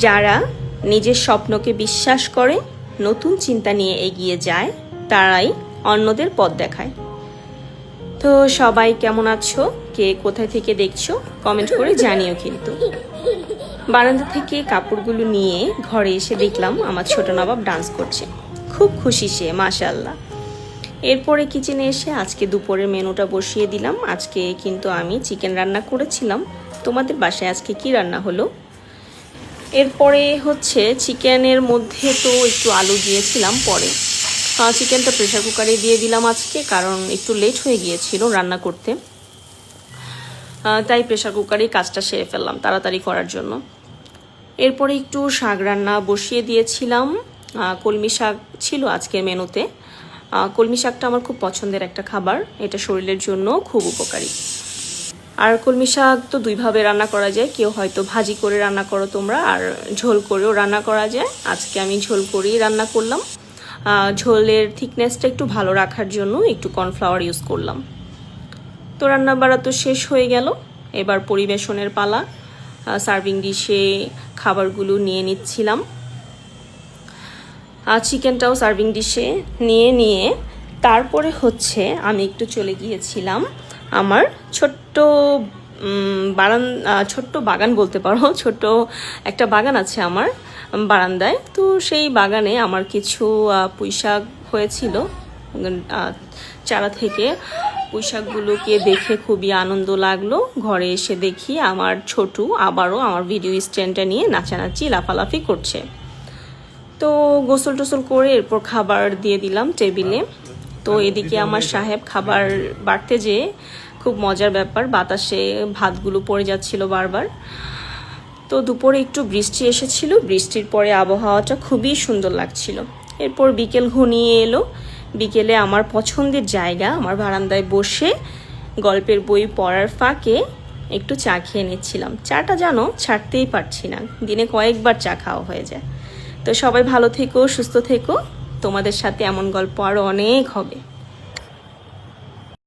যারা নিজের স্বপ্নকে বিশ্বাস করে নতুন চিন্তা নিয়ে এগিয়ে যায় তারাই অন্যদের পথ দেখায়। তো সবাই কেমন আছো, কে কোথায় থেকে দেখছো কমেন্ট করে জানিও। কিন্তু বারান্দা থেকে কাপড়গুলো নিয়ে ঘরে এসে দেখলাম আমার ছোট নবাব ডান্স করছে, খুব খুশি সে, মাশাআল্লাহ। এরপরে কিচেনে এসে আজকে দুপুরের মেনুটা বসিয়ে দিলাম। আজকে কিন্তু আমি চিকেন রান্না করেছিলাম। তোমাদের বাসায় আজকে কি রান্না হলো? এরপরে হচ্ছে চিকেনের মধ্যে তো একটু আলু দিয়েছিলাম, পরে চিকেনটা প্রেশার কুকারে দিয়ে দিলাম আজকে, কারণ একটু লেট হয়ে গিয়েছিল রান্না করতে, তাই প্রেশার কুকারেই কাজটা সেরে ফেললাম তাড়াতাড়ি করার জন্য। এরপরে একটু শাক রান্না বসিয়ে দিয়েছিলাম। কলমি শাক ছিল আজকের মেনুতে। কলমি শাকটা আমার খুব পছন্দের একটা খাবার, এটা শরীরের জন্য খুব উপকারী। আর কলমি শাক তো দুইভাবে রান্না করা যায়, কেউ হয়তো ভাজি করে রান্না করো তোমরা, আর ঝোল করেও রান্না করা যায়। আজকে আমি ঝোল করেই রান্না করলাম। ঝোলের থিকনেসটা একটু ভালো রাখার জন্য একটু কর্নফ্লাওয়ার ইউজ করলাম। তো রান্না বাড়া তো শেষ হয়ে গেল, এবার পরিবেশনের পালা। সার্ভিং ডিশে খাবারগুলো নিয়ে নিচ্ছিলাম। চিকেনটাও সার্ভিং ডিশে নিয়ে তারপরে হচ্ছে আমি একটু চলে গিয়েছিলাম আমার ছোট্ট বাগান বলতে পারো, ছোট্ট একটা বাগান আছে আমার বারান্দায়। তো সেই বাগানে আমার কিছু পুঁইশাক হয়েছিল, চারা থেকে পুঁইশাকগুলোকে দেখে খুবই আনন্দ লাগলো। ঘরে এসে দেখি আমার ছোটু আবারও আমার ভিডিও স্ট্যান্ডটা নিয়ে নাচানাচি লাফালাফি করছে। তো গোসল টোসল করে এরপর খাবার দিয়ে দিলাম টেবিলে। তো এদিকে আমার সাহেব খাবার বাড়তে যেয়ে খুব মজার ব্যাপার, বাতাসে ভাতগুলো পড়ে যাচ্ছিল বারবার। তো দুপুরে একটু বৃষ্টি এসেছিল, বৃষ্টির পরে আবহাওয়াটা খুবই সুন্দর লাগছিল। এরপর বিকেল ঘনিয়ে এলো। বিকেলে আমার পছন্দের জায়গা, আমার বারান্দায় বসে গল্পের বই পড়ার ফাঁকে একটু চা খেয়ে নিচ্ছিলাম। চাটা জানো ছাড়তেই পারছি না, দিনে কয়েকবার চা খাওয়া হয়ে যায়। তো সবাই ভালো থেকো, সুস্থ থেকো, তোমাদের সাথে এমন গল্প আরও অনেক হবে।